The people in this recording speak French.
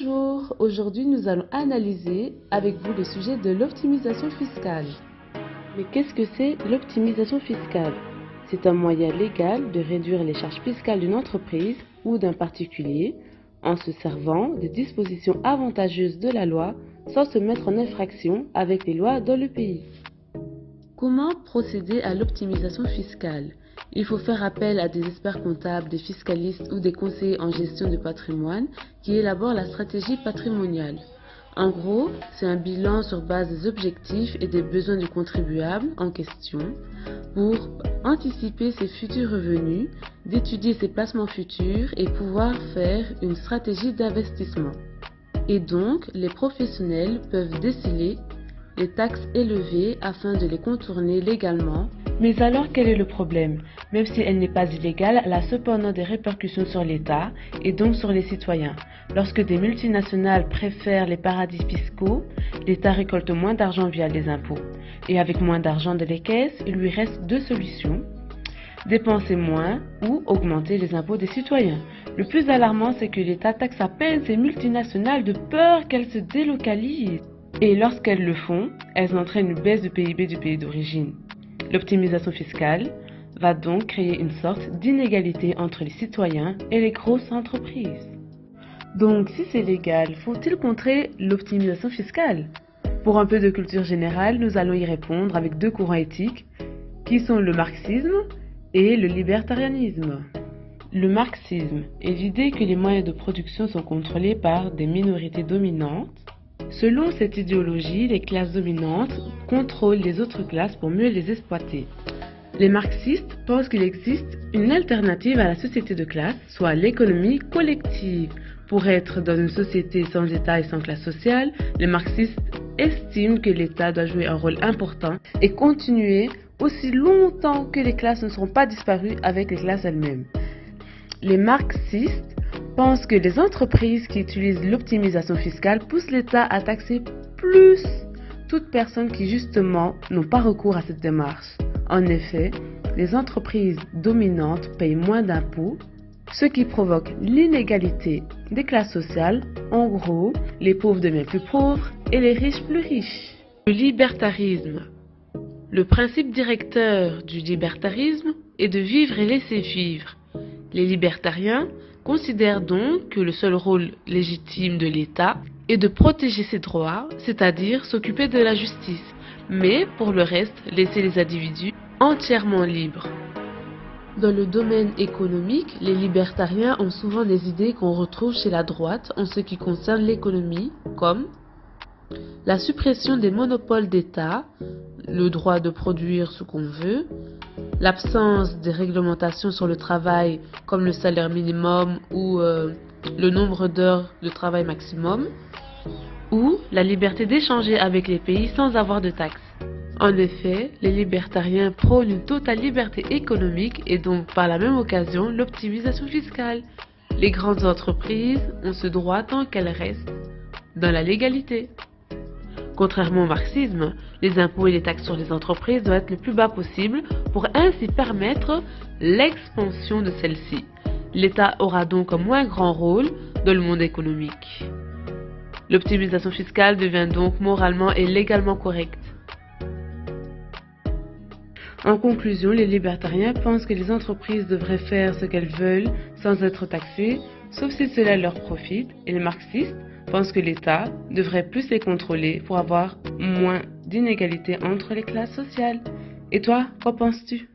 Bonjour, aujourd'hui nous allons analyser avec vous le sujet de l'optimisation fiscale. Mais qu'est-ce que c'est l'optimisation fiscale? C'est un moyen légal de réduire les charges fiscales d'une entreprise ou d'un particulier en se servant des dispositions avantageuses de la loi sans se mettre en infraction avec les lois dans le pays. Comment procéder à l'optimisation fiscale? Il faut faire appel à des experts comptables, des fiscalistes ou des conseillers en gestion de patrimoine qui élaborent la stratégie patrimoniale. En gros, c'est un bilan sur base des objectifs et des besoins du contribuable en question pour anticiper ses futurs revenus, d'étudier ses placements futurs et pouvoir faire une stratégie d'investissement. Et donc, les professionnels peuvent déceler les taxes élevées afin de les contourner légalement. Mais alors quel est le problème? Même si elle n'est pas illégale, elle a cependant des répercussions sur l'État et donc sur les citoyens. Lorsque des multinationales préfèrent les paradis fiscaux, l'État récolte moins d'argent via les impôts. Et avec moins d'argent dans les caisses, il lui reste deux solutions: dépenser moins ou augmenter les impôts des citoyens. Le plus alarmant, c'est que l'État taxe à peine ces multinationales de peur qu'elles se délocalisent. Et lorsqu'elles le font, elles entraînent une baisse du PIB du pays d'origine. L'optimisation fiscale va donc créer une sorte d'inégalité entre les citoyens et les grosses entreprises. Donc, si c'est légal, faut-il contrer l'optimisation fiscale? Pour un peu de culture générale, nous allons y répondre avec deux courants éthiques qui sont le marxisme et le libertarianisme. Le marxisme est l'idée que les moyens de production sont contrôlés par des minorités dominantes. Selon cette idéologie, les classes dominantes contrôlent les autres classes pour mieux les exploiter. Les marxistes pensent qu'il existe une alternative à la société de classe, soit l'économie collective. Pour être dans une société sans État et sans classe sociale, les marxistes estiment que l'État doit jouer un rôle important et continuer aussi longtemps que les classes ne seront pas disparues avec les classes elles-mêmes. Les marxistes pensent que les entreprises qui utilisent l'optimisation fiscale poussent l'État à taxer plus toutes personnes qui justement n'ont pas recours à cette démarche. En effet, les entreprises dominantes payent moins d'impôts, ce qui provoque l'inégalité des classes sociales. En gros, les pauvres deviennent plus pauvres et les riches plus riches. Le libertarisme. Le principe directeur du libertarisme est de vivre et laisser vivre. Les libertariens considèrent donc que le seul rôle légitime de l'État est de protéger ses droits, c'est-à-dire s'occuper de la justice, mais pour le reste, laisser les individus entièrement libres. Dans le domaine économique, les libertariens ont souvent des idées qu'on retrouve chez la droite en ce qui concerne l'économie, comme la suppression des monopoles d'État, le droit de produire ce qu'on veut, l'absence des réglementations sur le travail comme le salaire minimum ou le nombre d'heures de travail maximum, ou la liberté d'échanger avec les pays sans avoir de taxes. En effet, les libertariens prônent une totale liberté économique et donc par la même occasion l'optimisation fiscale. Les grandes entreprises ont ce droit tant qu'elles restent dans la légalité. Contrairement au marxisme, les impôts et les taxes sur les entreprises doivent être le plus bas possible pour ainsi permettre l'expansion de celles-ci. L'État aura donc un moins grand rôle dans le monde économique. L'optimisation fiscale devient donc moralement et légalement correcte. En conclusion, les libertariens pensent que les entreprises devraient faire ce qu'elles veulent sans être taxées, sauf si cela leur profite, et les marxistes pensent que l'État devrait plus les contrôler pour avoir moins d'inégalités entre les classes sociales. Et toi, qu'en penses-tu?